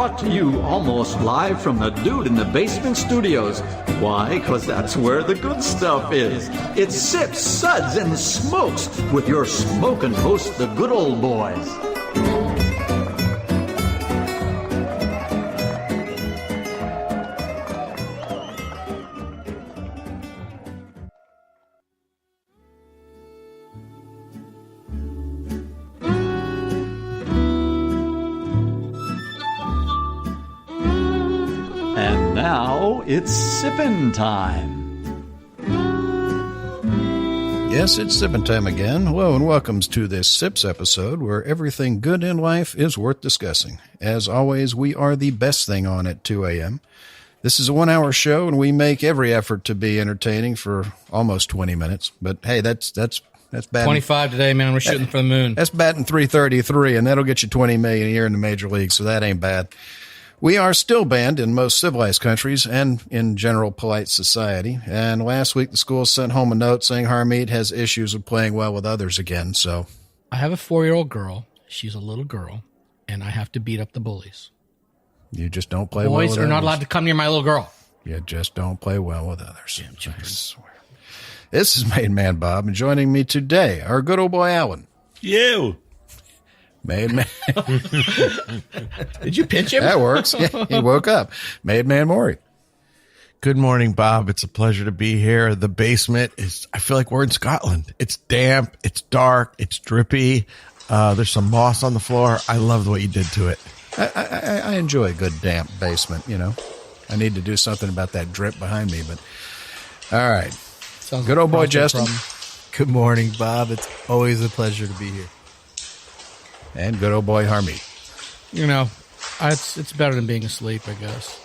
brought to you almost live from the Dude in the Basement studios. Why? Because that's where the good stuff is. It's Sips, Suds, and Smokes with your smoking host, the good old boys. Now it's sippin' time. Yes, it's sippin' time again. Hello and welcome to this Sips episode where everything good in life is worth discussing. As always, we are the best thing on at 2 a.m. This is a 1-hour show and we make every effort to be entertaining for almost 20 minutes. But hey, that's bad. 25 today, man. We're shooting for the moon. That's batting 333 and that'll get you 20 million a year in the major league. So that ain't bad. We are still banned in most civilized countries and in general polite society. And last week, the school sent home a note saying Harmeet has issues with playing well with others again. So I have a 4-year-old girl. She's a little girl, and I have to beat up the bullies. You just don't play well with others. Boys are not allowed to come near my little girl. You just don't play well with others. I swear. This is Made Man Bob, and joining me today, our good old boy Alan. You. Made Man. Did you pinch him? That works. Yeah, he woke up. Made Man Maury. Good morning, Bob. It's a pleasure to be here. The basement is, I feel like we're in Scotland. It's damp. It's dark. It's drippy. There's some moss on the floor. I love what you did to it. I enjoy a good damp basement, you know. I need to do something about that drip behind me, but all right. Sounds good old boy Justin. Good morning, Bob. It's always a pleasure to be here. And good old boy Harmeet. You know, it's better than being asleep, I guess.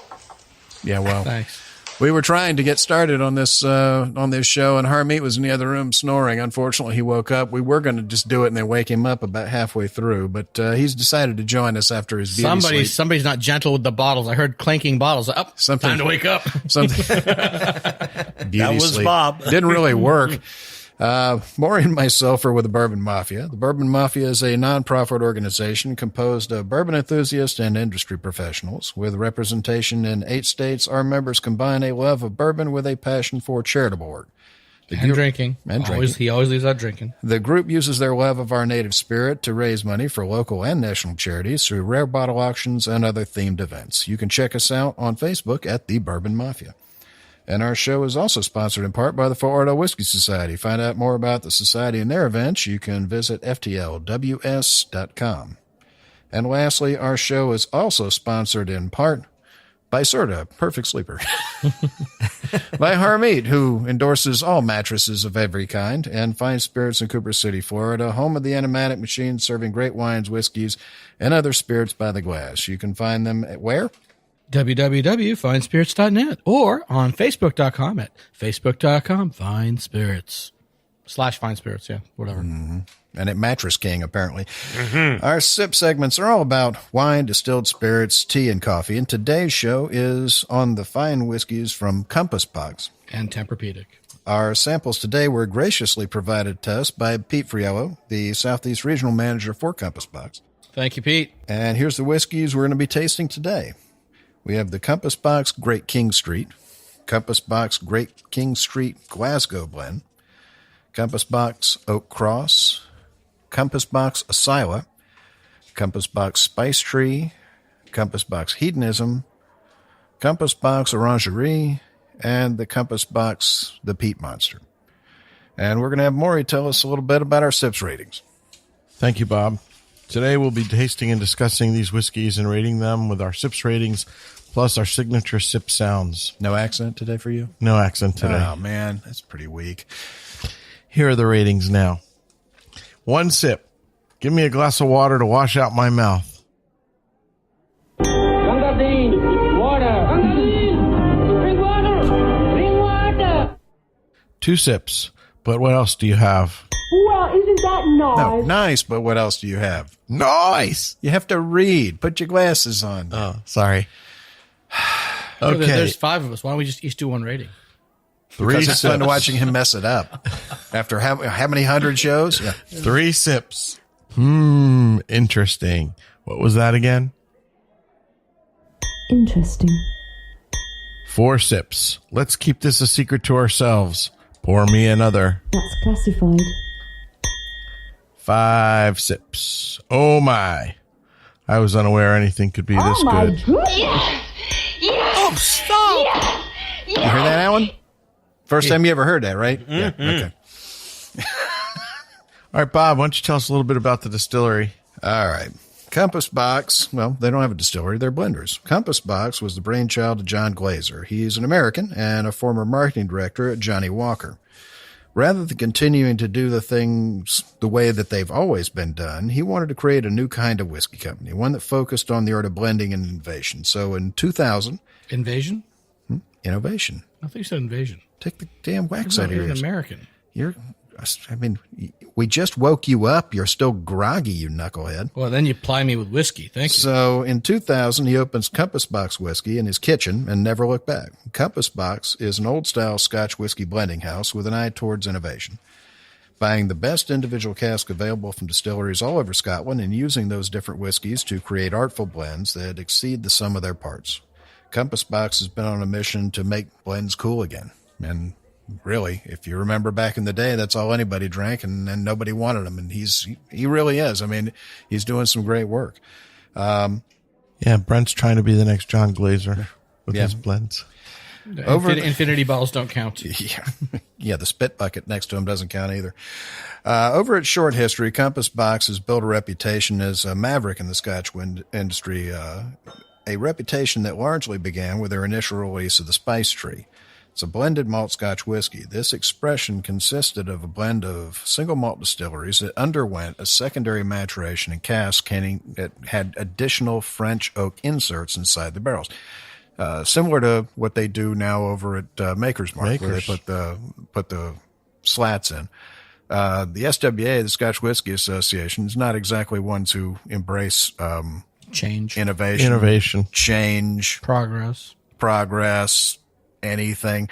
Yeah, well, thanks. We were trying to get started on this show, and Harmeet was in the other room snoring. Unfortunately, he woke up. We were going to just do it and then wake him up about halfway through, but he's decided to join us after his beauty sleep. Somebody's not gentle with the bottles. I heard clanking bottles. Time to wake up. That was sleep. Bob. Didn't really work. Maury and myself are with the Bourbon Mafia. The Bourbon Mafia is a nonprofit organization composed of bourbon enthusiasts and industry professionals. With representation in 8 states, our members combine a love of bourbon with a passion for charitable work. Drinking. He always leaves out drinking. The group uses their love of our native spirit to raise money for local and national charities through rare bottle auctions and other themed events. You can check us out on Facebook at the Bourbon Mafia. And our show is also sponsored in part by the Fort Lauderdale Whiskey Society. Find out more about the society and their events. You can visit ftlws.com. And lastly, our show is also sponsored in part by Serta, Perfect Sleeper, by Harmeet, who endorses all mattresses of every kind, and Fine Spirits in Cooper City, Florida, home of the Animatic Machine, serving great wines, whiskeys, and other spirits by the glass. You can find them at where? www.finespirits.net or on Facebook.com at Facebook.com/FineSpirits. Yeah, whatever. Mm-hmm. And at Mattress King, apparently. Mm-hmm. Our sip segments are all about wine, distilled spirits, tea, and coffee. And today's show is on the fine whiskeys from Compass Box and Tempur-Pedic. Our samples today were graciously provided to us by Peat Friello, the Southeast Regional Manager for Compass Box. Thank you, Pete. And here's the whiskeys we're going to be tasting today. We have the Compass Box Great King Street, Compass Box Great King Street Glasgow Blend, Compass Box Oak Cross, Compass Box Asyla, Compass Box Spice Tree, Compass Box Hedonism, Compass Box Orangeri, and the Compass Box The Peat Monster. And we're going to have Maury tell us a little bit about our sips ratings. Thank you, Bob. Today we'll be tasting and discussing these whiskeys and rating them with our sips ratings, plus our signature sip sounds. No accent today for you? No accent today. Oh, man, that's pretty weak. Here are the ratings now. 1 sip. Give me a glass of water to wash out my mouth. Bring water. 2 sips. But what else do you have? Well, isn't that nice? No, nice, but what else do you have? Nice. You have to read. Put your glasses on. Oh, sorry. Okay. There's 5 of us. Why don't we just each do 1 rating? 3 because sips. it's fun watching him mess it up. After how many 100 shows? Yeah. 3 sips. Interesting. What was that again? Interesting. 4 sips. Let's keep this a secret to ourselves. Pour me another. That's classified. 5 sips. Oh my. I was unaware anything could be this good. Yes! Yes! Oh, stop! You heard that, Alan? First time you ever heard that, right? Yeah. Okay. All right, Bob, why don't you tell us a little bit about the distillery? All right. Compass Box, well, they don't have a distillery, they're blenders. Compass Box was the brainchild of John Glazer. He's an American and a former marketing director at Johnny Walker. Rather than continuing to do the things the way that they've always been done, he wanted to create a new kind of whiskey company, one that focused on the art of blending and innovation. So in 2000... Invasion? Innovation. I thought you said invasion. Take the damn wax You're out of your an ears. American. We just woke you up. You're still groggy, you knucklehead. Well, then you ply me with whiskey. Thank you. So in 2000, he opens Compass Box Whiskey in his kitchen and never looked back. Compass Box is an old-style Scotch whiskey blending house with an eye towards innovation, buying the best individual cask available from distilleries all over Scotland and using those different whiskeys to create artful blends that exceed the sum of their parts. Compass Box has been on a mission to make blends cool again. And really, if you remember back in the day, that's all anybody drank, and nobody wanted them. And he really is. I mean, he's doing some great work. Yeah, Brent's trying to be the next John Glazer with his blends. Infinity balls don't count. Yeah, the spit bucket next to him doesn't count either. Over its short history, Compass Box has built a reputation as a maverick in the Scotch industry, a reputation that largely began with their initial release of the Spice Tree. It's a blended malt Scotch whiskey. This expression consisted of a blend of single malt distilleries that underwent a secondary maturation in casks that had additional French oak inserts inside the barrels. Similar to what they do now over at Maker's Mark, where they put the slats in. The SWA, the Scotch Whisky Association, is not exactly ones who embrace Change. innovation, change, Progress. anything.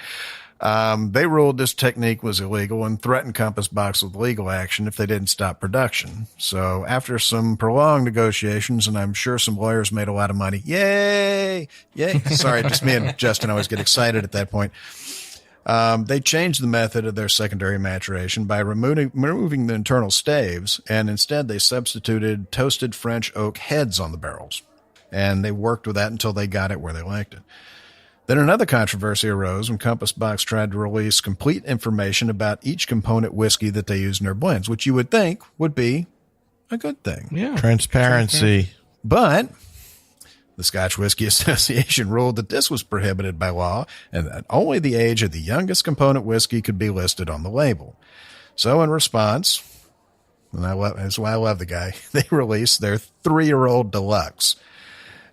They ruled this technique was illegal and threatened Compass Box with legal action if they didn't stop production. So after some prolonged negotiations, and I'm sure some lawyers made a lot of money. Yay! Sorry, just me and Justin always get excited at that point. They changed the method of their secondary maturation by removing the internal staves, and instead they substituted toasted French oak heads on the barrels. And they worked with that until they got it where they liked it. Then another controversy arose when Compass Box tried to release complete information about each component whiskey that they use in their blends, which you would think would be a good thing. Yeah. Transparency. But the Scotch Whisky Association ruled that this was prohibited by law and that only the age of the youngest component whiskey could be listed on the label. So in response, and that's why I love the guy, they released their 3-year-old deluxe,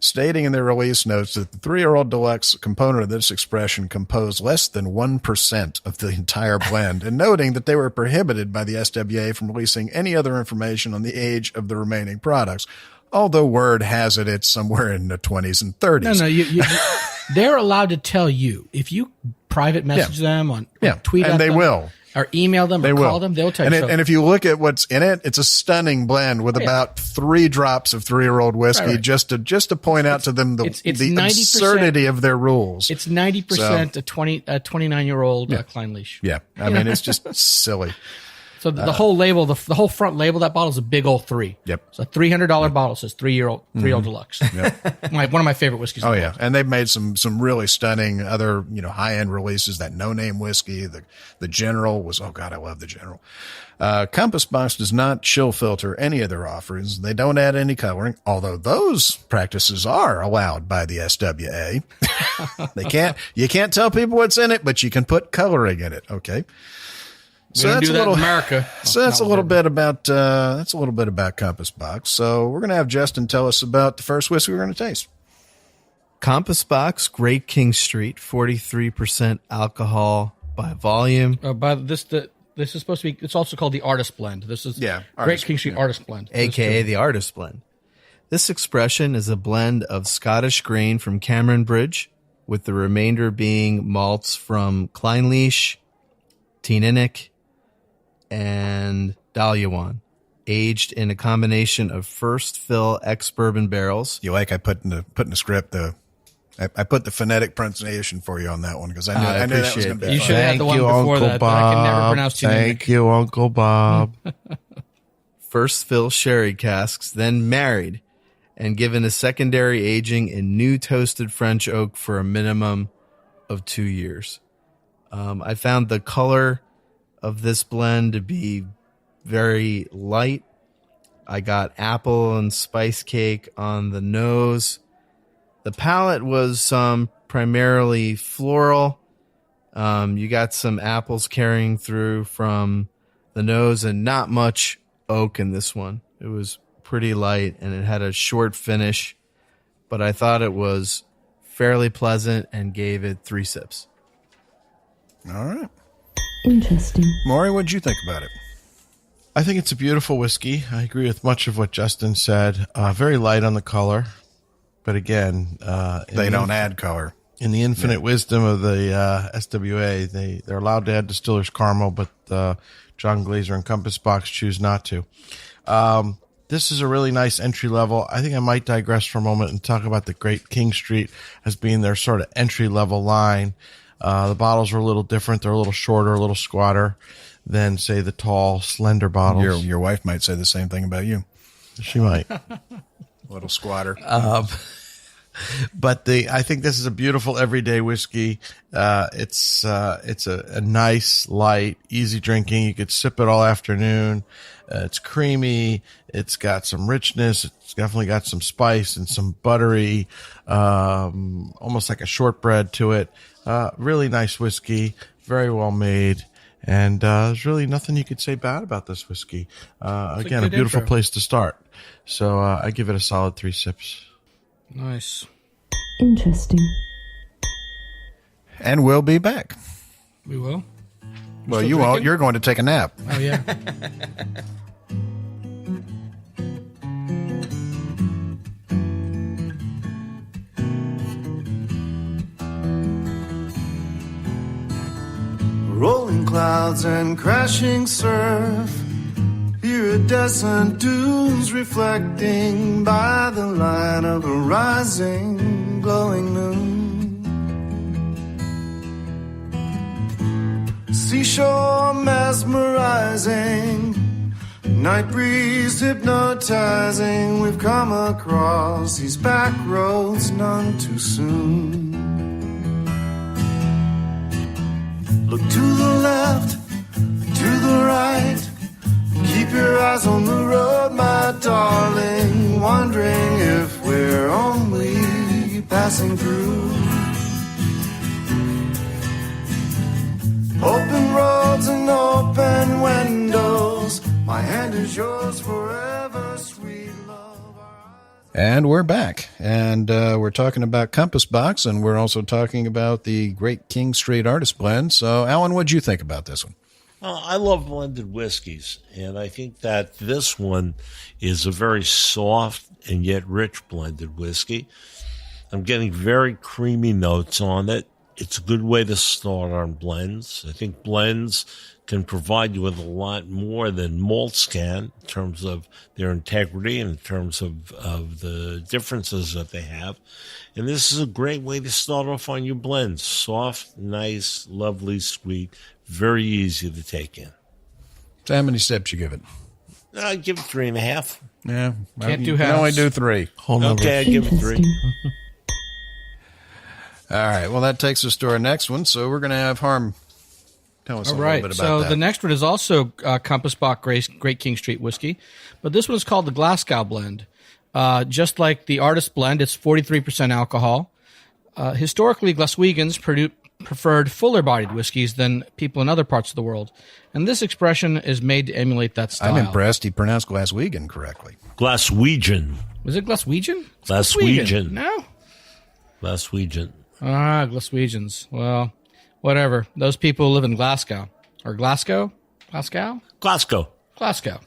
stating in their release notes that the 3-year-old deluxe component of this expression composed less than 1% of the entire blend, and noting that they were prohibited by the SWA from releasing any other information on the age of the remaining products. Although word has it, it's somewhere in the 20s and 30s. No, they're allowed to tell you. If you private message them on tweet and at they them, will. Or email them or call them, they'll tell you. And if you look at what's in it, it's a stunning blend with about 3 drops of 3-year-old whiskey, just to point out to them the absurdity of their rules. It's 90% a 29-year-old Klein Leash. Yeah, I mean, it's just silly. So the whole label, the whole front label of that bottle is a big old 3. Yep. So a $300 bottle says 3-year-old deluxe. Yep. One of my favorite whiskeys. Oh yeah, and they've made some really stunning other high end releases. That No Name whiskey, the General was I love the General. Compass Box does not chill filter any of their offerings. They don't add any coloring, although those practices are allowed by the SWA. You can't tell people what's in it, but you can put coloring in it. Okay. So that's a little America. So that's a little bit about Compass Box. So we're going to have Justin tell us about the first whiskey we're going to taste. Compass Box, Great King Street, 43% alcohol by volume. This is supposed to be. It's also called the Artist Blend. This is Great King Street Artist Blend, aka the Artist Blend. This expression is a blend of Scottish grain from Cameron Bridge, with the remainder being malts from Kleinleash, Teeninnick, and Dalyawan, aged in a combination of first fill ex-bourbon barrels. You like I put in the script the I put the phonetic pronunciation for you on that one because I knew that was going to be You fun. should have had the one before Uncle that. I can never pronounce your name. Thank you, Uncle Bob. First fill sherry casks, then married, and given a secondary aging in new toasted French oak for a minimum of 2 years. I found the color of this blend to be very light. I got apple and spice cake on the nose. The palate was primarily floral. You got some apples carrying through from the nose and not much oak in this one. It was pretty light and it had a short finish, but I thought it was fairly pleasant and gave it 3 sips. All right. Interesting. Maury, what'd you think about it? I think it's a beautiful whiskey. I agree with much of what Justin said. Very light on the color. But again, they don't add color. In the infinite wisdom of the SWA, they're allowed to add distiller's caramel, but John Glazer and Compass Box choose not to. This is a really nice entry level. I think I might digress for a moment and talk about the Great King Street as being their sort of entry level line. The bottles are a little different. They're a little shorter, a little squatter than, say, the tall, slender bottles. Your wife might say the same thing about you. She might. Little squatter. But I think this is a beautiful everyday whiskey. It's a nice, light, easy drinking. You could sip it all afternoon. It's creamy. It's got some richness. It's definitely got some spice and some buttery, almost like a shortbread to it. Really nice whiskey. Very well made. And there's really nothing you could say bad about this whiskey. Again, a beautiful place to start. So I give it a solid 3 sips. Nice. Interesting. And we'll be back. We will. Well, you won't. You're going to take a nap. Oh, yeah. Rolling clouds and crashing surf, iridescent dunes reflecting by the light of a rising, glowing moon. Seashore mesmerizing, night breeze hypnotizing. We've come across these back roads none too soon. Look to the left, to the right. Keep your eyes on the road, my darling. Wondering if we're only passing through. Open roads and open windows. My hand is yours forever, sweet love. And we're back. And we're talking about Compass Box, and we're also talking about the Great King Street Artist Blend. So, Alan, what'd you think about this one? I love blended whiskeys, and I think that this one is a very soft and yet rich blended whiskey. I'm getting very creamy notes on it. It's a good way to start on blends. I think blends can provide you with a lot more than malts can in terms of their integrity and in terms of the differences that they have. And this is a great way to start off on your blends. Soft, nice, lovely, sweet, very easy to take in. So how many sips you give it? I give it 3.5. Yeah. Can't do You can halves. only do 3. Okay, I give it 3. All right. Well, that takes us to our next one. So we're going to have Harm tell us a little bit about so that. the next one is also Compass Box Great King Street whiskey, but this one is called the Glasgow blend. Just like the Artist blend, it's 43% alcohol. Historically, Glaswegians preferred fuller-bodied whiskeys than people in other parts of the world, and this expression is made to emulate that style. I'm impressed he pronounced Glaswegian correctly. Glaswegian. Was it Glaswegian? Glaswegian. No? Glaswegian. Glaswegians. Well, whatever. Those people live in Glasgow. Or Glasgow? Glasgow? Glasgow. Glasgow.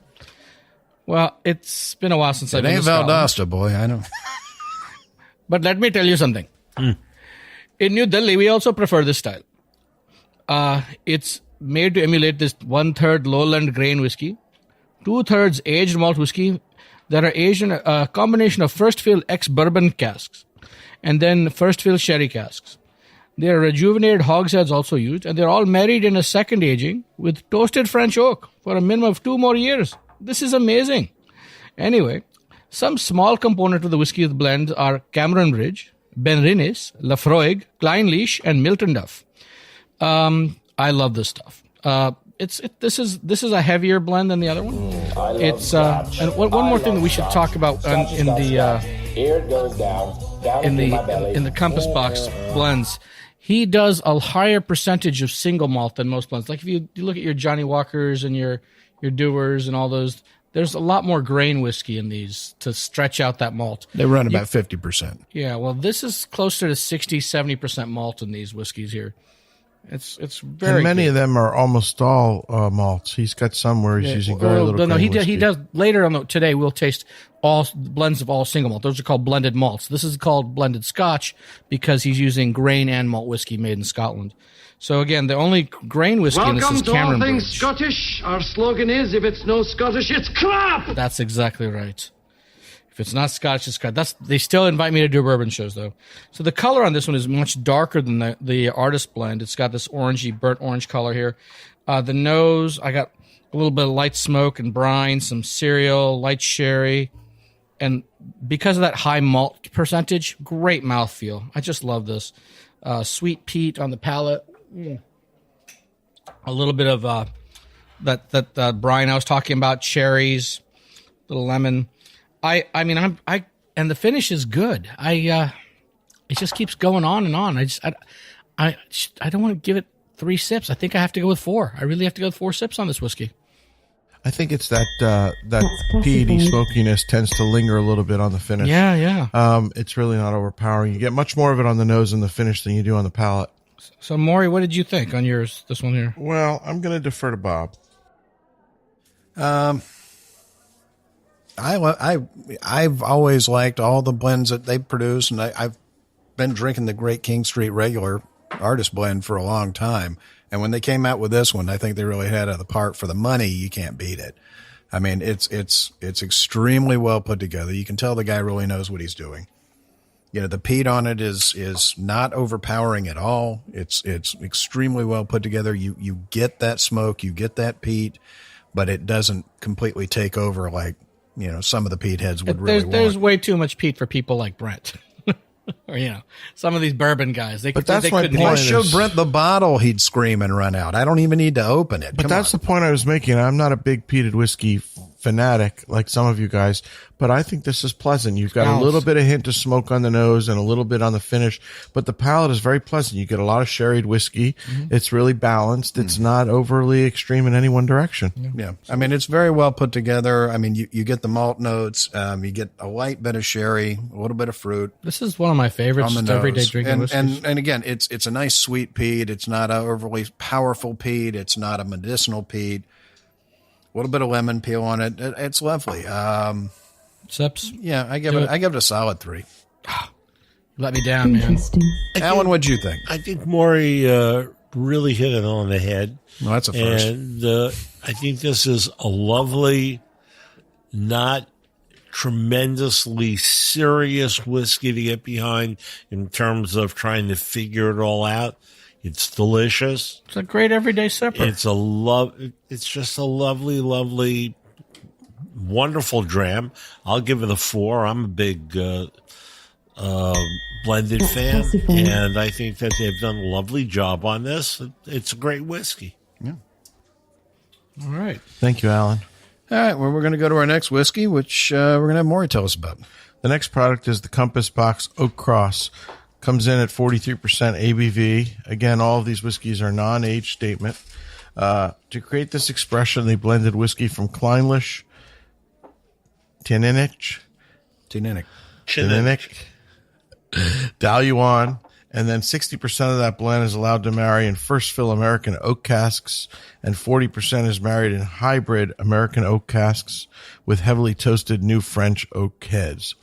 Well, it's been a while since I've It been ain't to Scotland. Valdosta, boy. I know. But let me tell you something. In New Delhi, we also prefer this style. It's made to emulate this 1/3 lowland grain whiskey, 2/3 aged malt whiskey that are aged in a combination of first fill ex-bourbon casks. And then first fill sherry casks. There are rejuvenated hogsheads also used, and they're all married in a second aging with toasted French oak for a minimum of 2 more years. This is amazing. Anyway, some small components of the whiskey blend are Cameron Bridge, Benrinnes, Lafroig, Kleinlich, and Milton Duff. I love this stuff. This is a heavier blend than the other one. It's and one more thing that we should talk about in the Compass Box blends. He does a higher percentage of single malt than most blends. Like if you look at your Johnny Walkers and your Dewars and all those, there's a lot more grain whiskey in these to stretch out that malt. They run about 50%. Yeah, well, this is closer to 60, 70% malt in these whiskeys here. It's very and many good. of them are almost all malts. He's got some where he's using very little. No, he whiskey. does later on. Today we'll taste all blends of all single malt. Those are called blended malts. This is called blended Scotch because he's using grain and malt whiskey made in Scotland. So again, the only grain whiskey in this is Cameron to all things Bridge. Scottish. Our slogan is, if it's no Scottish, it's crap! That's exactly right. If it's not Scotch, it's crap. They still invite me to do bourbon shows, though. So the color on this one is much darker than the artist blend. It's got this orangey, burnt orange color here. The nose, I got a little bit of light smoke and brine, some cereal, light sherry. And because of that high malt percentage, great mouthfeel. I just love this. Sweet peat on the palate. A little bit of that brine I was talking about, cherries, little lemon. I mean, and the finish is good. It just keeps going on and on. I don't want to give it 3 sips. I think I have to go with 4. I really have to go with 4 sips on this whiskey. I think it's that peaty smokiness tends to linger a little bit on the finish. Yeah. It's really not overpowering. You get much more of it on the nose and the finish than you do on the palate. So, Maury, what did you think on yours? This one here. Well, I'm going to defer to Bob. I've always liked all the blends that they produce, and I've been drinking the Great King Street regular artist blend for a long time. And when they came out with this one, I think they really had it the part for the money. You can't beat it. I mean, it's extremely well put together. You can tell the guy really knows what he's doing. You know, the peat on it is not overpowering at all. It's extremely well put together. You get that smoke, you get that peat, but it doesn't completely take over like, you know, some of the peat heads would really want. There's way too much peat for people like Brent. Or, you know, some of these bourbon guys. But that's my point. If I showed Brent the bottle, he'd scream and run out. I don't even need to open it. But that's the point I was making. I'm not a big peated whiskey fanatic like some of you guys, but I think this is pleasant. You've got a little bit of hint of smoke on the nose and a little bit on the finish, but the palate is very pleasant. You get a lot of sherried whiskey. Mm-hmm. It's really balanced. It's not overly extreme in any one direction. Yeah. I mean, it's very well put together. I mean, you get the malt notes. You get a light bit of sherry, a little bit of fruit. This is one of my favorites. On the everyday nose. drinking whiskeys. And again, it's a nice sweet peat. It's not a overly powerful peat. It's not a medicinal peat. A little bit of lemon peel on it. It's lovely. Sips? Yeah, I give it a solid 3. Let me down, man. Alan, what'd you think? I think Maury really hit it on the head. Well, that's a first. And I think this is a lovely, not tremendously serious whiskey to get behind in terms of trying to figure it all out. It's delicious. It's a great everyday sipper. It's just a lovely, lovely, wonderful dram. I'll give it a 4. I'm a big blended fan, and I think that they've done a lovely job on this. It's a great whiskey. Yeah. All right. Thank you, Alan. All right, well, we're going to go to our next whiskey, which we're going to have Maury tell us about. The next product is the Compass Box Oak Cross. Comes in at 43% ABV. Again, all of these whiskeys are non-age statement. To create this expression, they blended whiskey from Kleinlich, Tininic, Daluan, and then 60% of that blend is allowed to marry in first fill American oak casks, and 40% is married in hybrid American oak casks with heavily toasted new French oak heads.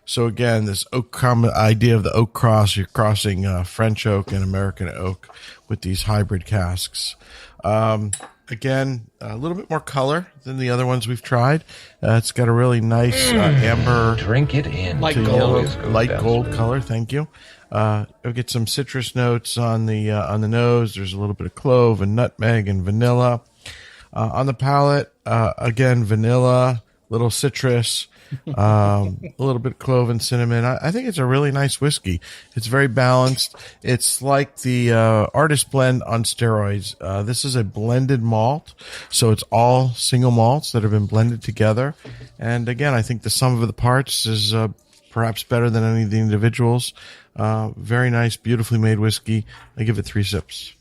So again, this oak idea of the oak cross, you're crossing French oak and American oak with these hybrid casks. Again, a little bit more color than the other ones we've tried. It's got a really nice amber, drink it in, light gold color. Thank you. You'll get some citrus notes on the nose. There's a little bit of clove and nutmeg and vanilla. On the palate, again, vanilla, little citrus, a little bit of clove and cinnamon. I think it's a really nice whiskey. It's very balanced. It's like the Artist Blend on steroids. This is a blended malt, so it's all single malts that have been blended together. And again, I think the sum of the parts is perhaps better than any of the individuals. Very nice, beautifully made whiskey. I give it 3 sips.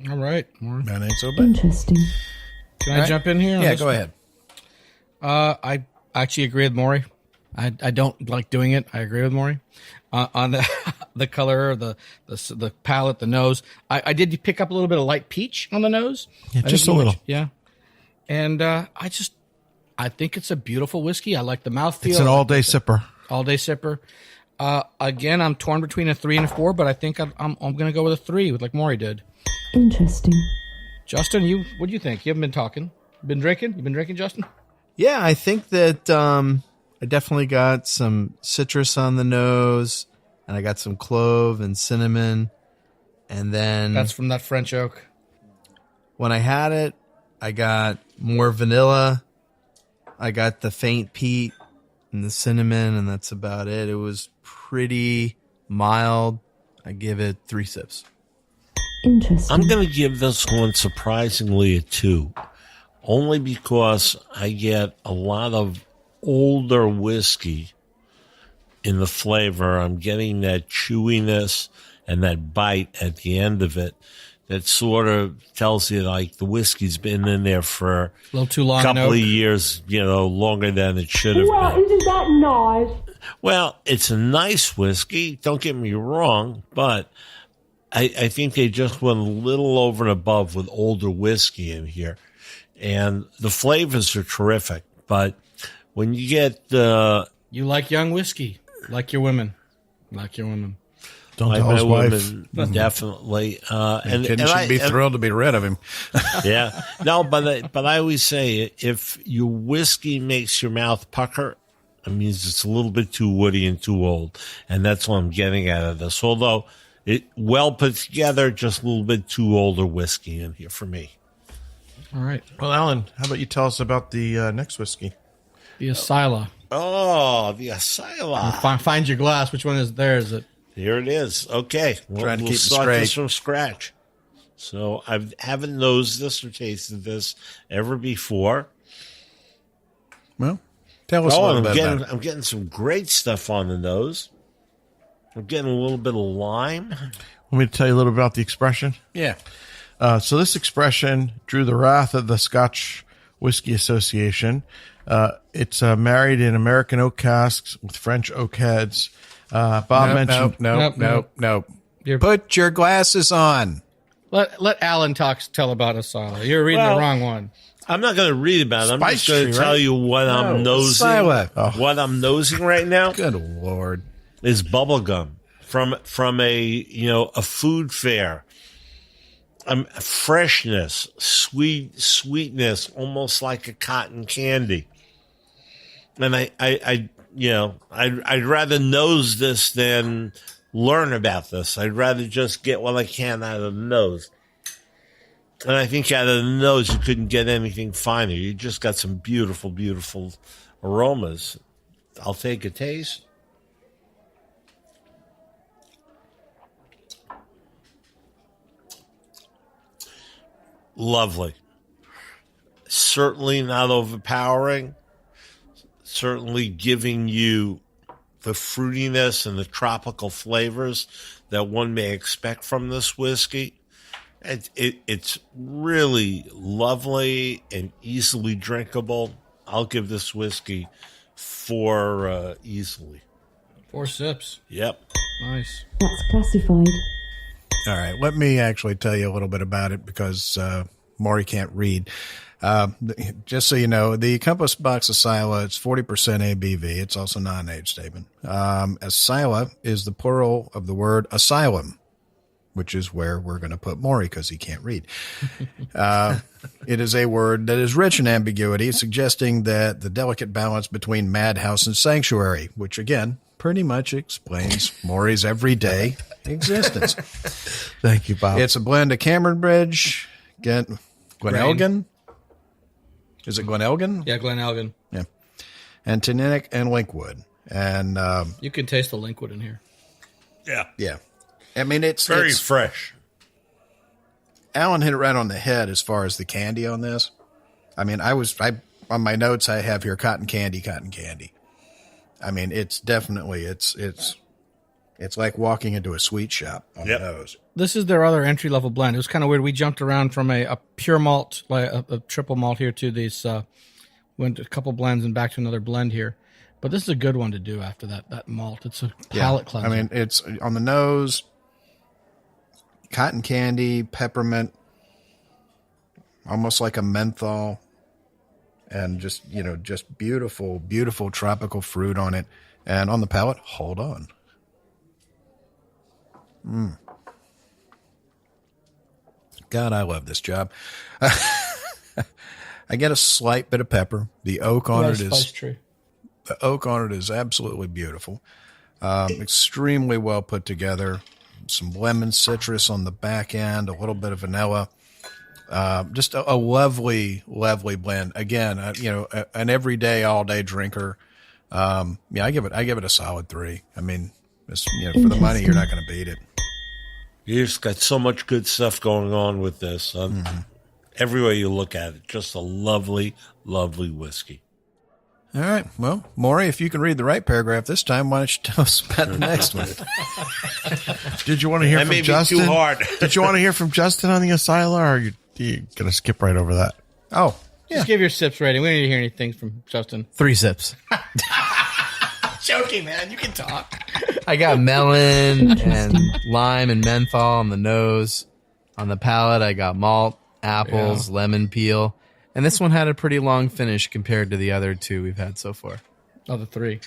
All right. That ain't so bad. Interesting. Can I jump in here? Yeah, go ahead. I actually agree with Maury. I don't like doing it. I agree with Maury on the color, the palate, the nose. I did pick up a little bit of light peach on the nose. Yeah, just a little. Yeah, and I think it's a beautiful whiskey. I like the mouthfeel. It's an all-day sipper. All-day sipper. Again, I'm torn between a 3 and a 4, but I think I'm going to go with a 3, like Maury did. Interesting. Justin, what do you think? You haven't been talking. Been drinking? You been drinking, Justin? Yeah, I think that I definitely got some citrus on the nose, and I got some clove and cinnamon, and then That's from that French oak. when I had it, I got more vanilla. I got the faint peat and the cinnamon, and that's about it. It was pretty mild. I give it 3 sips. Interesting. I'm going to give this one surprisingly a 2, only because I get a lot of older whiskey in the flavor. I'm getting that chewiness and that bite at the end of it that sort of tells you like the whiskey's been in there for A little too long. a couple of years, longer than it should have Well, been. isn't that nice? Well, it's a nice whiskey, don't get me wrong, but I think they just went a little over and above with older whiskey in here. And the flavors are terrific, but when you get You like young whiskey. Like your women. Like your women. Don't like tell my his wife. women, definitely. And Ken should be thrilled to be rid of him. Yeah. No, but I always say if your whiskey makes your mouth pucker, it means it's a little bit too woody and too old. And that's what I'm getting out of this. Although it well put together, just a little bit too older whiskey in here for me. All right. Well, Alan, how about you tell us about the next whiskey? The Asyla. Oh, the Asyla. Find your glass. Which one is there? Is it? Here it is. Okay. Trying to keep it start straight. this from scratch. So I haven't nosed this or tasted this ever before. Well, tell us a little bit about it. I'm getting some great stuff on the nose. I'm getting a little bit of lime. Want me to tell you a little bit about the expression? Yeah. So this expression drew the wrath of the Scotch Whisky Association. It's married in American oak casks with French oak heads. Bob mentioned... Nope. Put your glasses on. Let Alan tell about Asyla. You're reading the wrong one. I'm not going to read about it. I'm just Spice going to tree, tell right? you what I'm nosing. Asyla. What I'm nosing right now Good Lord. is bubble gum from a food fair. Freshness, sweetness, almost like a cotton candy. And I'd rather nose this than learn about this. I'd rather just get what I can out of the nose. And I think out of the nose, you couldn't get anything finer. You just got some beautiful, beautiful aromas. I'll take a taste. Lovely. Certainly not overpowering. Certainly giving you the fruitiness and the tropical flavors that one may expect from this whiskey. It's really lovely and easily drinkable. I'll give this whiskey 4 easily. 4 sips. Yep. Nice. That's classified. All right, let me actually tell you a little bit about it because Maury can't read. Just so you know, the Compass Box Asyla, it's 40% ABV. It's also not an age statement. Asyla is the plural of the word asylum, which is where we're going to put Maury because he can't read. It is a word that is rich in ambiguity, suggesting that the delicate balance between madhouse and sanctuary, which again pretty much explains Maury's everyday existence. Thank you, Bob. It's a blend of Cameron Bridge, Glenelgan. Is it Glenelgan? Yeah, Glenelgan. Yeah. And Tannic and Linkwood. And you can taste the Linkwood in here. Yeah. I mean, it's very fresh. Alan hit it right on the head as far as the candy on this. I mean, I on my notes I have here cotton candy. I mean, it's definitely it's like walking into a sweet shop on the nose. This is their other entry level blend. It was kind of weird. We jumped around from a pure malt, like a triple malt here to these. Went a couple blends and back to another blend here. But this is a good one to do after that malt. It's a palate cleanser. I mean, it's on the nose. Cotton candy, peppermint, almost like a menthol, and just beautiful, beautiful tropical fruit on it. And on the palate, hold on. God, I love this job. I get a slight bit of pepper. The oak on it is the oak on it is absolutely beautiful. Extremely well put together. Some lemon citrus on the back end, a little bit of vanilla. Just a lovely, lovely blend. Again, an everyday, all day drinker. I give it a solid 3. I mean, for the money, you're not going to beat it. You just got so much good stuff going on with this. Every way you look at it, just a lovely, lovely whiskey. All right. Well, Maury, if you can read the right paragraph this time, why don't you tell us about the next one? Did you want to hear from Justin? Too hard. Did you want to hear from Justin on the Asyla, or are you going to skip right over that? Oh, Just give your sips rating. We don't need to hear anything from Justin. 3 sips. Joking, man. You can talk. I got melon and lime and menthol on the nose. On the palate, I got malt, apples, lemon peel. And this one had a pretty long finish compared to the other 2 we've had so far. The 3.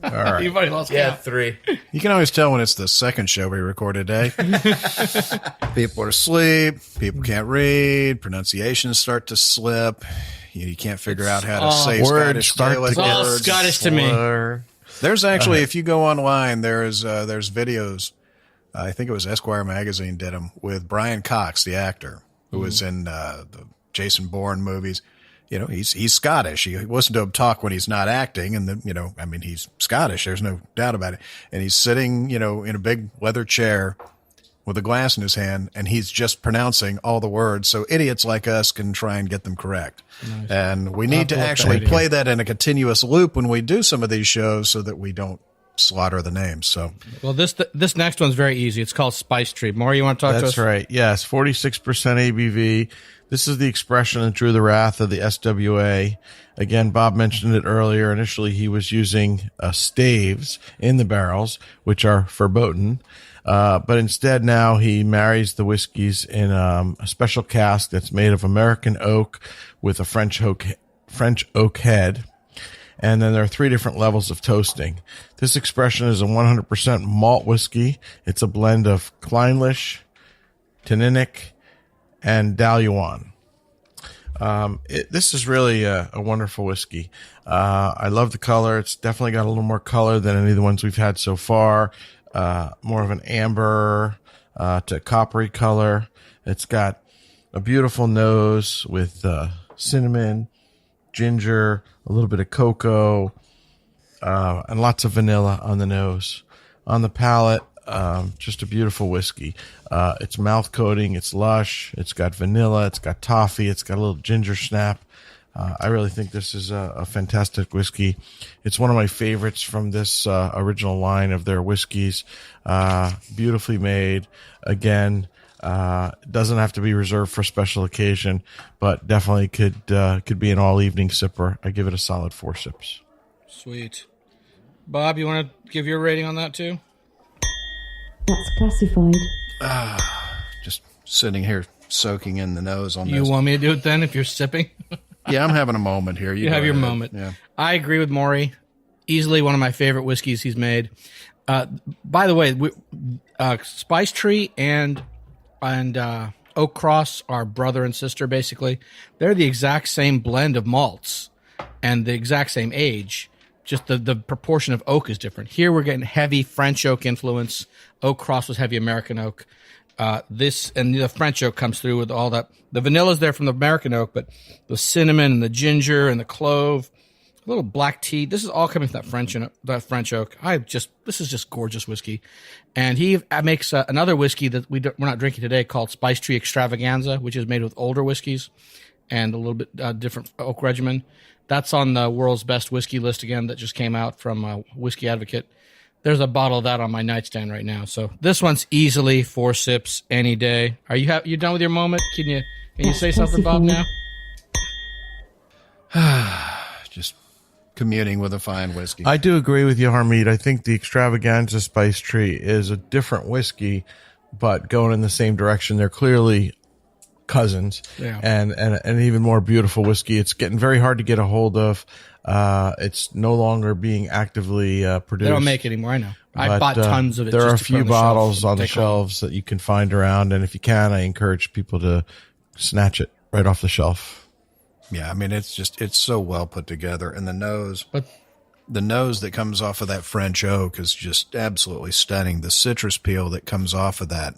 All right. You've already lost count. 3. You can always tell when it's the second show we recorded today. People are asleep. People can't read. Pronunciations start to slip. You can't figure out how to say Scottish Gaelic It's all words. Scottish to me. There's actually, if you go online, there's videos. I think it was Esquire magazine did them with Brian Cox, the actor, who was in the Jason Bourne movies. He's Scottish. You listen to him talk when he's not acting, and then he's Scottish. There's no doubt about it. And he's sitting, in a big leather chair with a glass in his hand, and he's just pronouncing all the words so idiots like us can try and get them correct. Nice. And we need to actually play that in a continuous loop when we do some of these shows so that we don't slaughter the names. So, well, this next one's very easy. It's called Spice Tree. Maury, you want to talk to us? That's right. Yes, 46% ABV. This is the expression that drew the wrath of the SWA. Again, Bob mentioned it earlier. Initially, he was using staves in the barrels, which are verboten. But instead now he marries the whiskeys in a special cask that's made of American oak with a French oak head. And then there are 3 different levels of toasting. This expression is a 100% malt whiskey. It's a blend of Clynelish, Tannic, and Daluan. This is really a wonderful whiskey. I love the color. It's definitely got a little more color than any of the ones we've had so far. More of an amber to coppery color. It's got a beautiful nose with cinnamon, ginger, a little bit of cocoa, and lots of vanilla on the nose. On the palate, just a beautiful whiskey. It's mouth coating. It's lush. It's got vanilla. It's got toffee. It's got a little ginger snap. I really think this is a fantastic whiskey. It's one of my favorites from this original line of their whiskeys. Beautifully made. Again, doesn't have to be reserved for special occasion, but definitely could be an all evening sipper. I give it a solid 4 sips. Sweet. Bob, you want to give your rating on that too? That's classified. Just sitting here soaking in the nose on You this. want me to do it then if you're sipping? Yeah, I'm having a moment here. You go have your ahead. moment. Yeah. I agree with Maury. Easily one of my favorite whiskeys he's made. By the way, Spice Tree and Oak Cross are brother and sister, basically. They're the exact same blend of malts and the exact same age. Just the proportion of oak is different. Here we're getting heavy French oak influence. Oak Cross was heavy American oak. This and the French oak comes through with all that. The vanilla's there from the American oak, but the cinnamon and the ginger and the clove, a little black tea. This is all coming from that French oak. This is just gorgeous whiskey. And he makes another whiskey that we're not drinking today called Spice Tree Extravaganza, which is made with older whiskeys and a little bit different oak regimen. That's on the world's best whiskey list again that just came out from Whiskey Advocate. There's a bottle of that on my nightstand right now. So this one's easily 4 sips any day. Are you done with your moment? Can you say something, Bob, now? Just communing with a fine whiskey. I do agree with you, Harmeet. I think the Extravaganza Spice Tree is a different whiskey, but going in the same direction. They're clearly cousins, and an even more beautiful whiskey. It's getting very hard to get a hold of. It's no longer being actively produced. They don't make it anymore. I know. I bought tons of it. There are a just to put few on bottles on the take shelves that you can find around, and if you can, I encourage people to snatch it right off the shelf. Yeah, I mean, it's so well put together, and the nose that comes off of that French oak is just absolutely stunning. The citrus peel that comes off of that,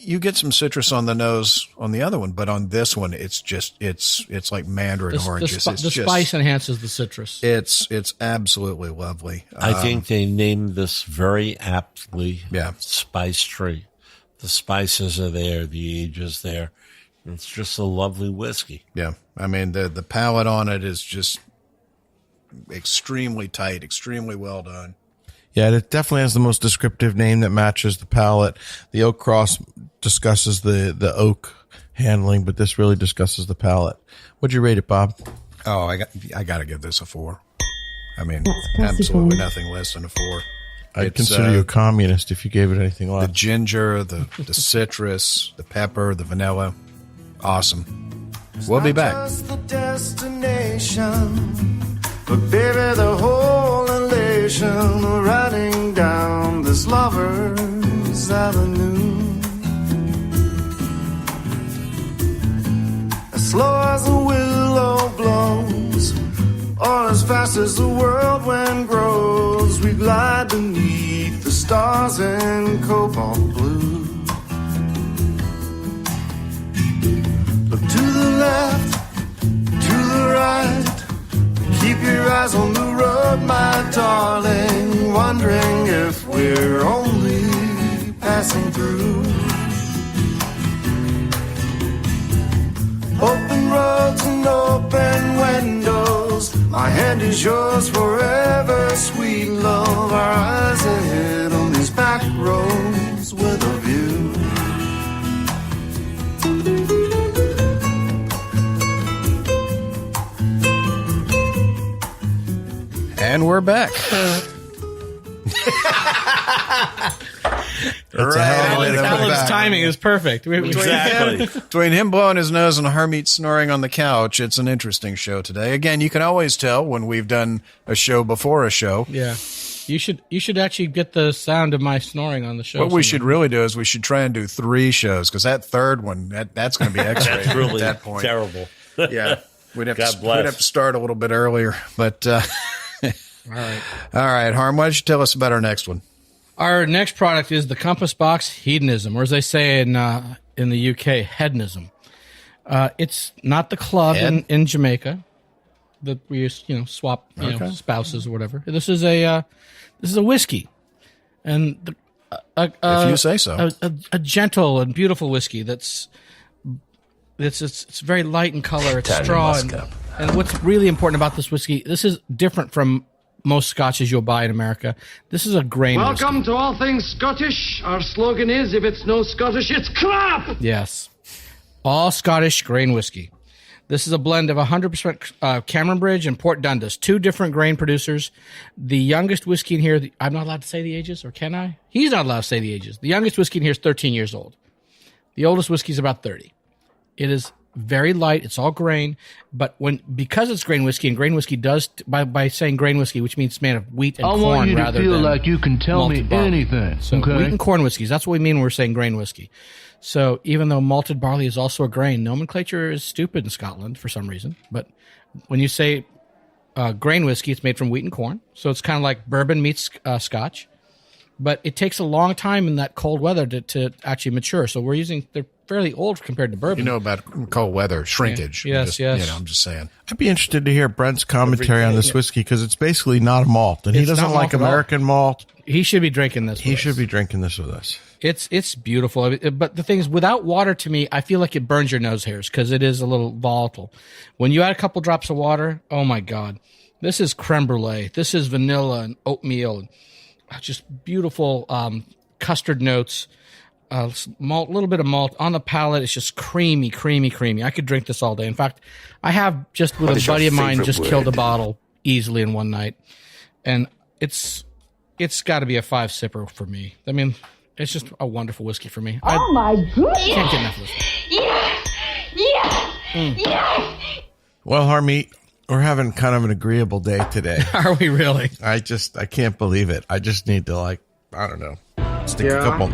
you get some citrus on the nose on the other one, but on this one, it's like mandarin oranges. The spice enhances the citrus. It's absolutely lovely. I think they named this very aptly. Yeah. Spice Tree. The spices are there. The age is there. It's just a lovely whiskey. Yeah. I mean, the palate on it is just extremely tight, extremely well done. Yeah, it definitely has the most descriptive name that matches the palate. The Oak Cross discusses the oak handling, but this really discusses the palate. What'd you rate it, Bob? Oh, I got to give this a 4. I mean, That's absolutely classified. nothing less than a 4. I'd consider you a communist if you gave it anything less. The ginger, the citrus, the pepper, the vanilla. Awesome. We'll be back. Just the destination, but baby, the whole elation of riding down this lover's avenue. As slow as the willow blows, or as fast as the whirlwind grows, we glide beneath the stars in cobalt blue. Look to the left, to the right. Keep your eyes on the road, my darling, wondering if we're only passing through. Open roads and open windows, my hand is yours forever, sweet love. Our eyes ahead on these back roads with a view. And we're back. Alan's timing is perfect. Exactly. Between him blowing his nose and Harmeet snoring on the couch, it's an interesting show today. Again, you can always tell when we've done a show before a show. Yeah. You should actually get the sound of my snoring on the show. What we should really do is we should try and do 3 shows, because that third one, that's going to be X-rated That's really at that point. terrible. Yeah. We'd have, God to, bless. we'd have to start a little bit earlier. But All right. all right, Harm, why don't you tell us about our next one? Our next product is the Compass Box Hedonism, or as they say in the UK, Hedonism. It's not the club in Jamaica that we swap spouses or whatever. This is a whiskey, and If you say so. a gentle and beautiful whiskey it's very light in color. It's straw, and what's really important about this whiskey, this is different from most scotches you'll buy in America. This is a grain Welcome whiskey. to All Things Scottish. Our slogan is, if it's no Scottish, it's crap! Yes. All Scottish grain whiskey. This is a blend of 100% Cameron Bridge and Port Dundas, 2 different grain producers. The youngest whiskey in here, I'm not allowed to say the ages, or can I? He's not allowed to say the ages. The youngest whiskey in here is 13 years old. The oldest whiskey is about 30. It is very light. It's all grain, but because it's grain whiskey, and grain whiskey does by saying grain whiskey, which means it's made of wheat and corn rather than I want you to feel like you can tell me malted barley. anything. So Okay. wheat and corn whiskeys. That's what we mean when we're saying grain whiskey. So even though malted barley is also a grain, nomenclature is stupid in Scotland for some reason. But when you say grain whiskey, it's made from wheat and corn. So it's kind of like bourbon meets Scotch. But it takes a long time in that cold weather to actually mature. So they're fairly old compared to bourbon. You know about cold weather shrinkage. Yeah. Yes. I'm just saying. I'd be interested to hear Brent's commentary on this whiskey because it's basically not a malt, and he It's doesn't not like malt at all. American malt. He should be drinking this. He should be drinking this with us. It's beautiful. But the thing is, without water, to me, I feel like it burns your nose hairs because it is a little volatile. When you add a couple drops of water, oh my God. This is creme brulee. This is vanilla and oatmeal. Just beautiful custard notes. Malt, little bit of malt on the palate. It's just creamy, creamy, creamy. I could drink this all day. In fact, I have just with a buddy of mine just killed a bottle easily in one night, and it's got to be a 5-sipper for me. I mean, it's just a wonderful whiskey for me. Oh my goodness. Can't get enough of this. Yes! Yes! Yes! Well, Harmeet, we're having kind of an agreeable day today. Are we really? I can't believe it. I just need to I don't know, stick a couple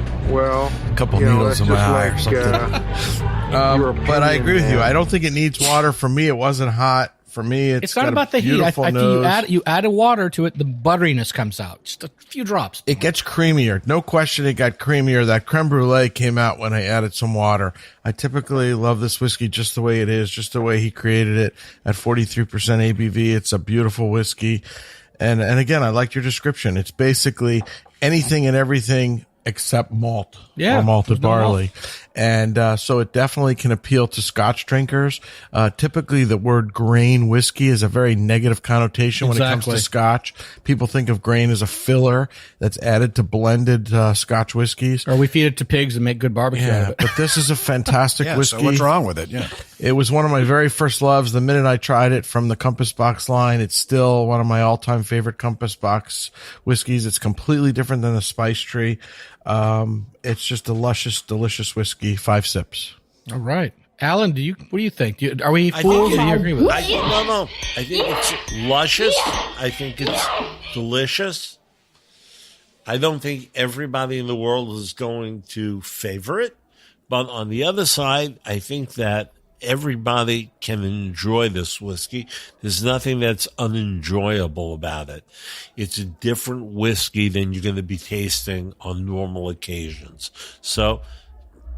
needles in my eye or something. But I agree with you. I don't think it needs water. For me, it wasn't hot. For me, It's not about the heat. I think you add a water to it, the butteriness comes out. Just a few drops. It gets creamier. No question it got creamier. That creme brulee came out when I added some water. I typically love this whiskey just the way it is, just the way he created it at 43% ABV. It's a beautiful whiskey. And again, I liked your description. It's basically anything and everything except malt or malted barley. And so it definitely can appeal to Scotch drinkers. Typically, the word grain whiskey is a very negative connotation when it comes to Scotch. People think of grain as a filler that's added to blended Scotch whiskeys. Or we feed it to pigs and make good barbecue out of it. But this is a fantastic whiskey. So what's wrong with it? Yeah. It was one of my very first loves. The minute I tried it from the Compass Box line, it's still one of my all-time favorite Compass Box whiskeys. It's completely different than the Spice Tree. It's just a luscious, delicious whiskey. 5 sips. All right. Alan, what do you think? Are we fools? Do you agree with it? No. I think it's luscious. I think it's delicious. I don't think everybody in the world is going to favor it. But on the other side, I think that everybody can enjoy this whiskey. There's nothing that's unenjoyable about it. It's a different whiskey than you're going to be tasting on normal occasions. So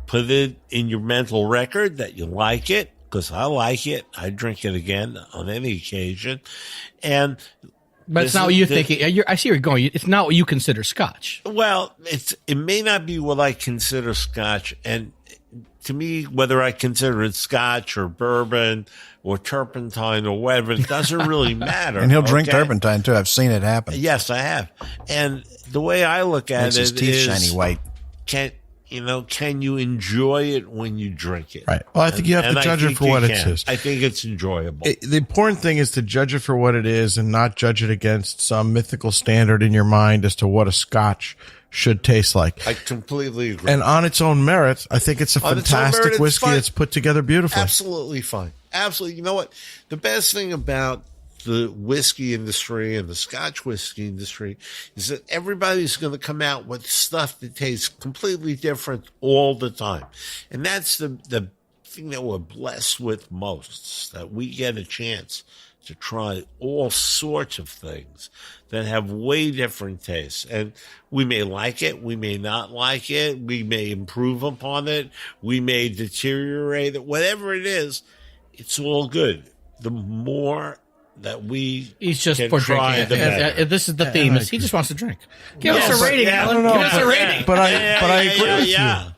put it in your mental record that you like it, because I like it. I drink it again on any occasion. But it's not what you think. I see where you're going. It's not what you consider Scotch. Well, it may not be what I consider Scotch. And to me, whether I consider it Scotch or bourbon or turpentine or whatever, it doesn't really matter. And he'll drink turpentine too. I've seen it happen. Yes, I have. And the way I look at Makes his teeth shiny white. Can you enjoy it when you drink it? Right. Well, I think you have to judge it for what it is. I think it's enjoyable. The important thing is to judge it for what it is and not judge it against some mythical standard in your mind as to what a Scotch should taste like. I completely agree. And on its own merits, I think it's a fantastic whiskey that's put together beautifully. Absolutely fine. Absolutely. You know what? The best thing about the whiskey industry and the Scotch whiskey industry is that everybody's going to come out with stuff that tastes completely different all the time. And that's the thing that we're blessed with most, that we get a chance to try all sorts of things that have way different tastes. And we may like it, we may not like it, we may improve upon it, we may deteriorate it, whatever it is, it's all good. The more that he's just can for try, drinking. the better. This is the theme. He just wants to drink. Give us a rating, Alan. Give us a rating. But I agree with you.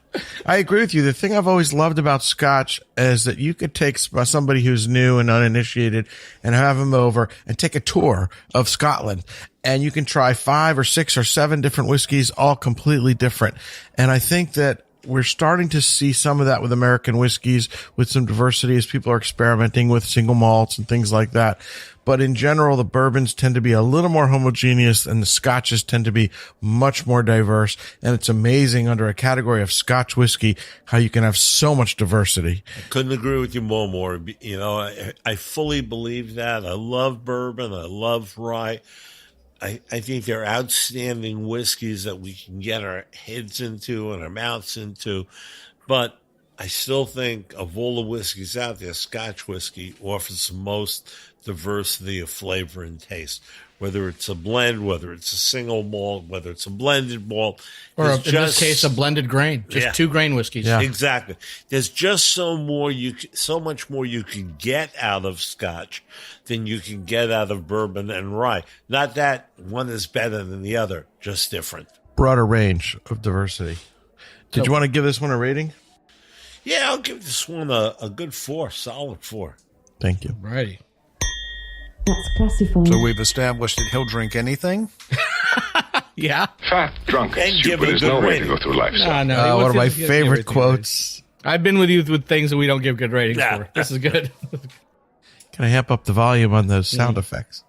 I agree with you. The thing I've always loved about Scotch is that you could take somebody who's new and uninitiated and have them over and take a tour of Scotland, and you can try 5 or 6 or 7 different whiskeys, all completely different. And I think that we're starting to see some of that with American whiskeys, with some diversity as people are experimenting with single malts and things like that. But in general, the bourbons tend to be a little more homogeneous and the scotches tend to be much more diverse. And it's amazing under a category of Scotch whiskey how you can have so much diversity. Couldn't agree with you more, Maury. You know, I fully believe that. I love bourbon. I love rye. I think they're outstanding whiskeys that we can get our heads into and our mouths into. But I still think of all the whiskeys out there, Scotch whiskey offers the most diversity of flavor and taste. Whether it's a blend, whether it's a single malt, whether it's a blended malt. Or in this case, a blended grain. Just 2 grain whiskeys. Yeah. Exactly. There's just so much more you can get out of Scotch than you can get out of bourbon and rye. Not that one is better than the other, just different. Broader range of diversity. Did you want to give this one a rating? Yeah, I'll give this one a good 4, solid 4. Thank you. Righty. That's classified. So we've established that he'll drink anything. Yeah. Fat, drunk, and And give stupid it a is good no way to rating. go through life, sir. No. One of my favorite quotes. I've been with you with things that we don't give good ratings for. This is good. Can I amp up the volume on those sound effects?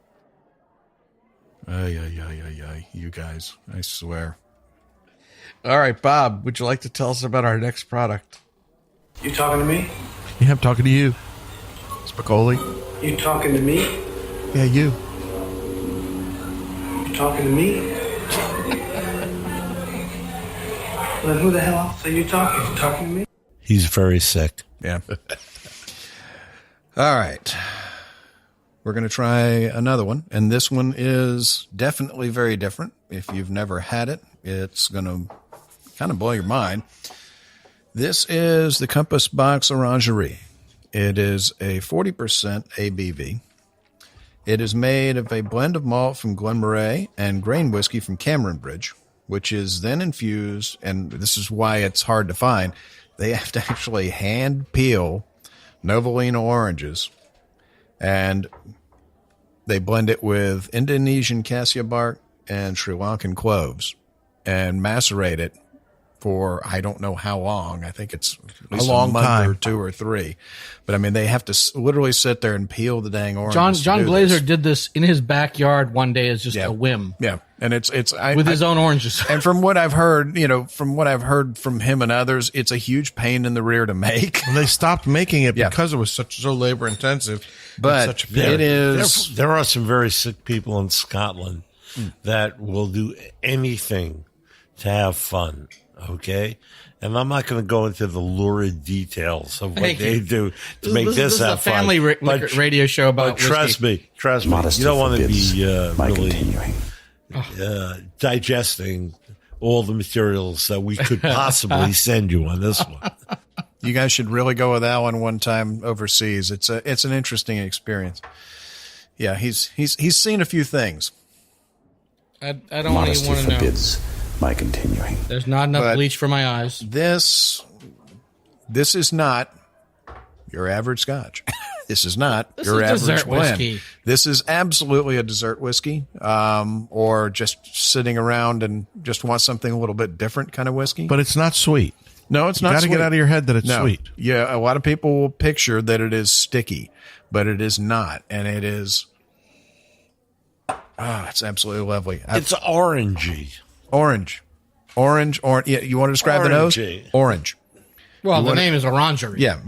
You guys, I swear. All right, Bob, would you like to tell us about our next product? You talking to me? Yeah, I'm talking to you. Spicoli. You talking to me? Yeah, you. You talking to me? Well, then who the hell else are you talking? You talking to me? He's very sick. Yeah. All right. We're going to try another one. And this one is definitely very different. If you've never had it, it's going to kind of blow your mind. This is the Compass Box Orangeri. It is a 40% ABV. It is made of a blend of malt from Glenmorangie and grain whiskey from Cameron Bridge, which is then infused, and this is why it's hard to find. They have to actually hand peel Novelino oranges, and they blend it with Indonesian cassia bark and Sri Lankan cloves and macerate it for I don't know how long. I think it's at least a long month time, or 2 or 3. But I mean, they have to literally sit there and peel the dang oranges. John Glazer did this in his backyard one day as just a whim. Yeah, and it's with his own oranges. And from what I've heard, from him and others, it's a huge pain in the rear to make. And they stopped making it because it was so labor intensive. But such a it is. There are some very sick people in Scotland that will do anything to have fun. Okay, and I'm not going to go into the lurid details of what they do to make this have fun. This is a family radio show about trust me, you don't want to be really digesting all the materials that we could possibly send you on this one. You guys should really go with Alan one time overseas. It's an interesting experience. Yeah, he's seen a few things. I don't even want to know. My continuing. There's not enough bleach for my eyes. This is not your average Scotch. This is not This your is average dessert blend. whiskey. This is absolutely a dessert whiskey, or just sitting around and just want something a little bit different kind of whiskey. But it's not sweet. No, it's not. You got to sweet. get out of your head that it's sweet. Yeah, a lot of people will picture that it is sticky, but it is not, and it is. It's absolutely lovely. It's orangey. Orange. Yeah, you want to describe the nose? Orange. Well, the name is Orangeri. Yeah,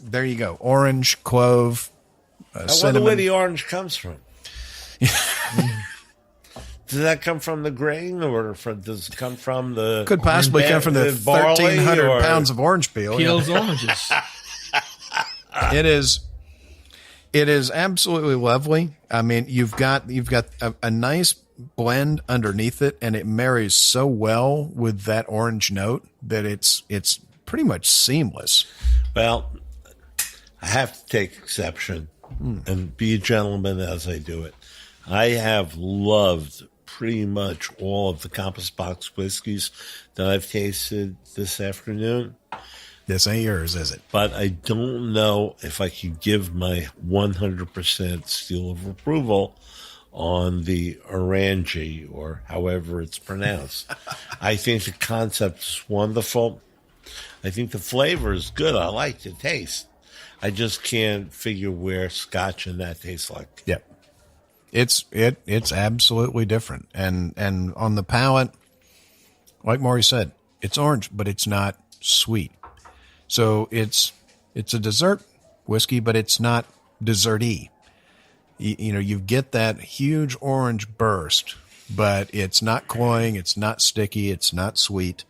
there you go. Orange, clove, I wonder cinnamon. where the orange comes from. Does that come from the grain, or does it come from the? Could possibly come from the 1,300 pounds of orange peel. Peels oranges. It is absolutely lovely. I mean, you've got a nice blend underneath it, and it marries so well with that orange note that it's pretty much seamless. Well, I have to take exception and be a gentleman as I do it. I have loved pretty much all of the Compass Box whiskeys that I've tasted this afternoon. This ain't yours, is it? But I don't know if I could give my 100% seal of approval on the Orangeri, or however it's pronounced. I think the concept is wonderful. I think the flavor is good. I like the taste. I just can't figure where Scotch and that tastes like. Yep. It's absolutely different. And on the palate, like Maury said, it's orange, but it's not sweet. So it's a dessert whiskey, but it's not desserty. You get that huge orange burst, but it's not cloying, it's not sticky, it's not sweet.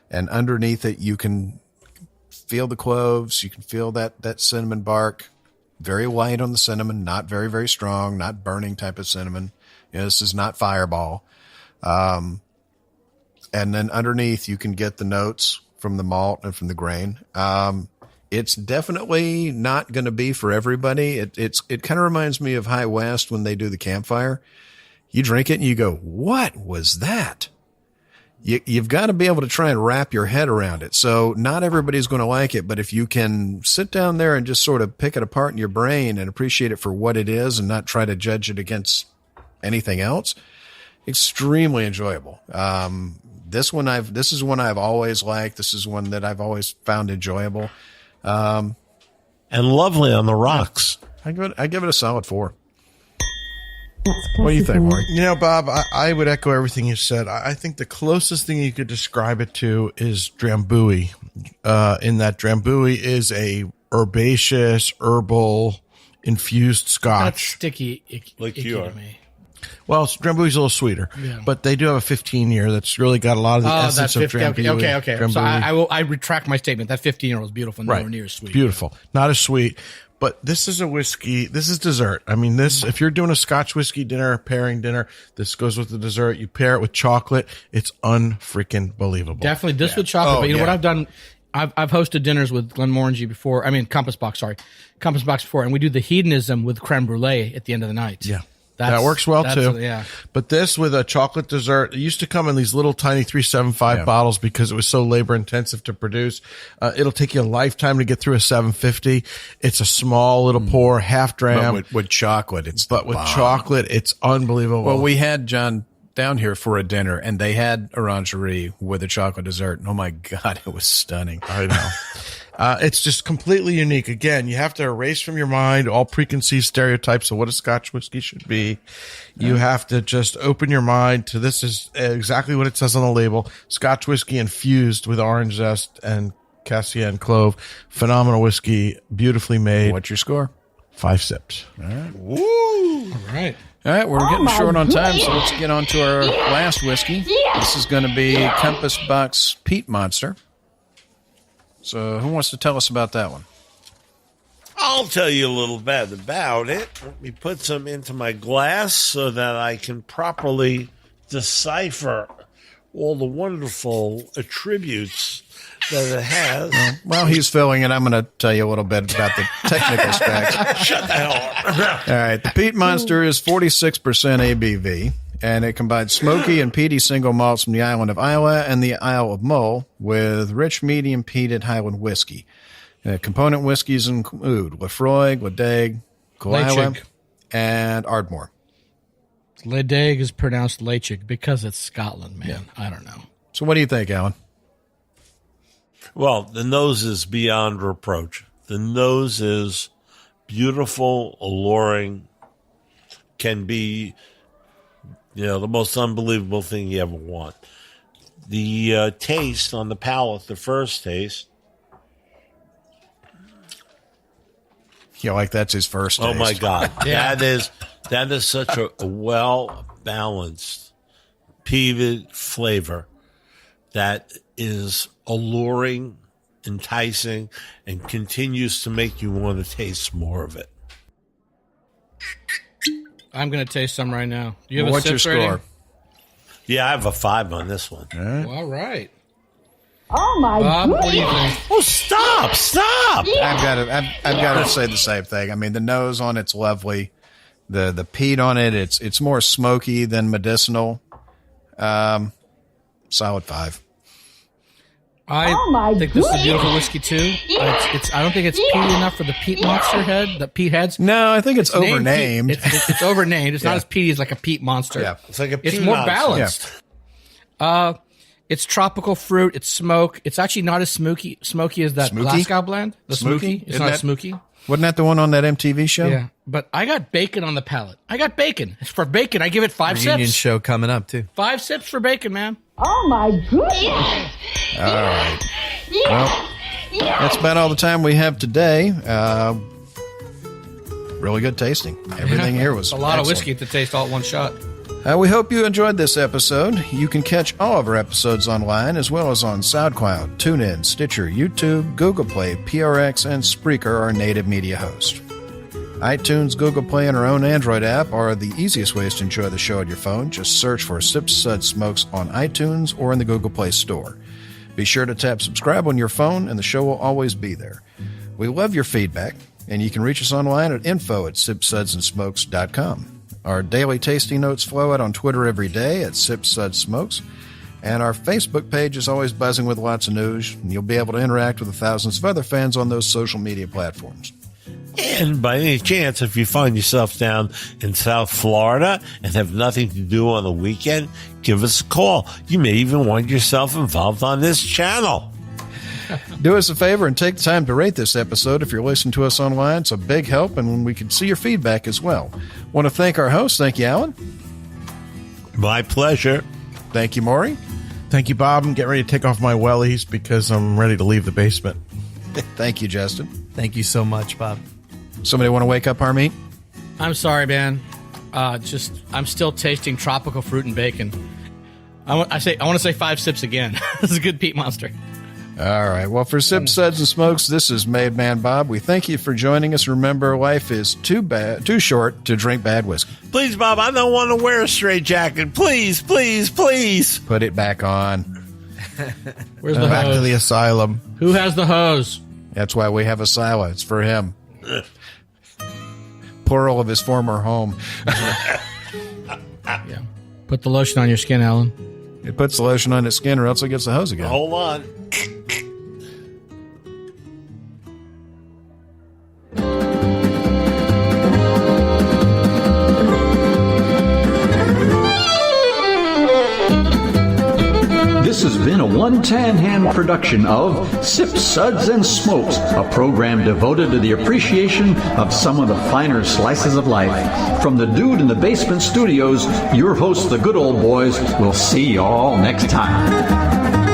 And underneath it, you can feel the cloves, you can feel that cinnamon bark. Very light on the cinnamon, not very, very strong, not burning type of cinnamon. This is not Fireball. And then underneath, you can get the notes from the malt and from the grain. It's definitely not going to be for everybody. It kind of reminds me of High West when they do the campfire. You drink it and you go, what was that? You've got to be able to try and wrap your head around it. So not everybody's going to like it, but if you can sit down there and just sort of pick it apart in your brain and appreciate it for what it is and not try to judge it against anything else, extremely enjoyable. This is one I've always liked. This is one that I've always found enjoyable. And lovely on the rocks. I give it a solid 4. What do you think, Maury? Bob, I would echo everything you said. I think the closest thing you could describe it to is Drambuie. In that Drambuie is a herbaceous, herbal, infused Scotch. That's sticky, icky to me. Well, Drambuie's a little sweeter, but they do have a 15-year that's really got a lot of the essence of Drambuie. Okay. Drambuie. So I retract my statement. That 15-year was beautiful, nowhere near as sweet. Beautiful, not as sweet. But this is a whiskey. This is dessert. I mean, if you're doing a Scotch whiskey dinner, pairing dinner, this goes with the dessert. You pair it with chocolate. It's unfreaking believable. Definitely this with chocolate. But you know what I've done? I've hosted dinners with Glenmorangie before. I mean, Compass Box before. And we do the Hedonism with creme brulee at the end of the night. Yeah. That works well too. Yeah. But this with a chocolate dessert, it used to come in these little tiny 375 bottles because it was so labor intensive to produce. It'll take you a lifetime to get through a 750. It's a small little pour, half dram. But with chocolate, chocolate, it's unbelievable. Well, we had John down here for a dinner and they had Orangeri with a chocolate dessert. And oh my God, it was stunning. I know. It's just completely unique. Again, you have to erase from your mind all preconceived stereotypes of what a Scotch whiskey should be. You have to just open your mind to this is exactly what it says on the label. Scotch whiskey infused with orange zest and cassia and clove. Phenomenal whiskey, beautifully made. What's your score? 5 sips. All right. Woo! All right. All right, we're getting short on time, so let's get on to our last whiskey. This is going to be Compass Box Peat Monster. So who wants to tell us about that one? I'll tell you a little bit about it. Let me put some into my glass so that I can properly decipher all the wonderful attributes that it has. While he's filling it, I'm going to tell you a little bit about the technical specs. Shut the hell up. All right, the Peat Monster is 46% ABV. And it combines smoky and peaty single malts from the island of Islay and the Isle of Mull with rich medium peated Highland whiskey. Component whiskeys include Lefroy, Glendaig, Islay, and Ardmore. Glendaig is pronounced Leitchig because it's Scotland, man. Yeah. I don't know. So what do you think, Alan? Well, the nose is beyond reproach. The nose is beautiful, alluring, can be... the most unbelievable thing you ever want. The taste on the palate, the first taste. Yeah, like that's his first taste. Oh, my God. Yeah. That is such a well-balanced, peated flavor that is alluring, enticing, and continues to make you want to taste more of it. I'm going to taste some right now. Do you have what's your score? Rating? Yeah, I have a 5 on this one. All right. Well, all right. Oh my Bob, goodness. what do you think? Oh, stop! I've got to say the same thing. I mean, the nose on it's lovely. The peat on it, it's more smoky than medicinal. Solid 5. I think this is a beautiful whiskey too. I don't think it's peaty enough for the Peat monster head that Peat heads. No, I think it's overnamed. It's overnamed. It's not as peaty as like a Peat monster. Yeah. It's like a peat It's more monster. balanced. It's tropical fruit. It's smoke. It's actually not as smoky as that Smooky? Glasgow blend. The Smooky? Smooky. It's Isn't not that- smoky. Wasn't that the one on that MTV show? Yeah, but I got bacon on the palate. I got bacon. For bacon, I give it 5 Reunion sips. show coming up too. 5 sips for bacon, man. Oh my goodness. All right. Well, that's about all the time we have today. Really good tasting. Everything here was a lot of excellent. whiskey to taste all at one shot. We hope you enjoyed this episode. You can catch all of our episodes online as well as on SoundCloud, TuneIn, Stitcher, YouTube, Google Play, PRX, and Spreaker, our native media host. iTunes, Google Play, and our own Android app are the easiest ways to enjoy the show on your phone. Just search for Sips, Suds, Smokes on iTunes or in the Google Play Store. Be sure to tap subscribe on your phone, and the show will always be there. We love your feedback, and you can reach us online at info@sipsudsandsmokes.com. Our daily tasting notes flow out on Twitter every day at Sips, Suds, Smokes, and our Facebook page is always buzzing with lots of news, and you'll be able to interact with the thousands of other fans on those social media platforms. And by any chance, if you find yourself down in South Florida and have nothing to do on the weekend, give us a call. You may even want yourself involved on this channel. Do us a favor and take the time to rate this episode if you're listening to us online. It's a big help, and we can see your feedback as well. Want to thank our host. Thank you, Alan. My pleasure. Thank you, Maury. Thank you, Bob. I'm getting ready to take off my wellies because I'm ready to leave the basement. Thank you, Justin. Thank you so much, Bob. Somebody want to wake up Harmeet? I'm sorry, man. I'm still tasting tropical fruit and bacon. I want to say 5 sips again. This is a good Peat monster. All right. Well, for Sips, Suds, and Smokes, this is Made Man Bob. We thank you for joining us. Remember, life is too short to drink bad whiskey. Please, Bob, I don't want to wear a straitjacket. Please, please, please. Put it back on. Where's the Back hose? to the asylum. Who has the hose? That's why we have Asyla. It's for him. Plural of his former home. Yeah. Put the lotion on your skin, Alan. It puts the lotion on its skin or else it gets the hose again. Hold on. This has been a One Tan Hand production of Sips, Suds, and Smokes, a program devoted to the appreciation of some of the finer slices of life. From the Dude in the Basement Studios, your hosts, the Good Old Boys, will see you all next time.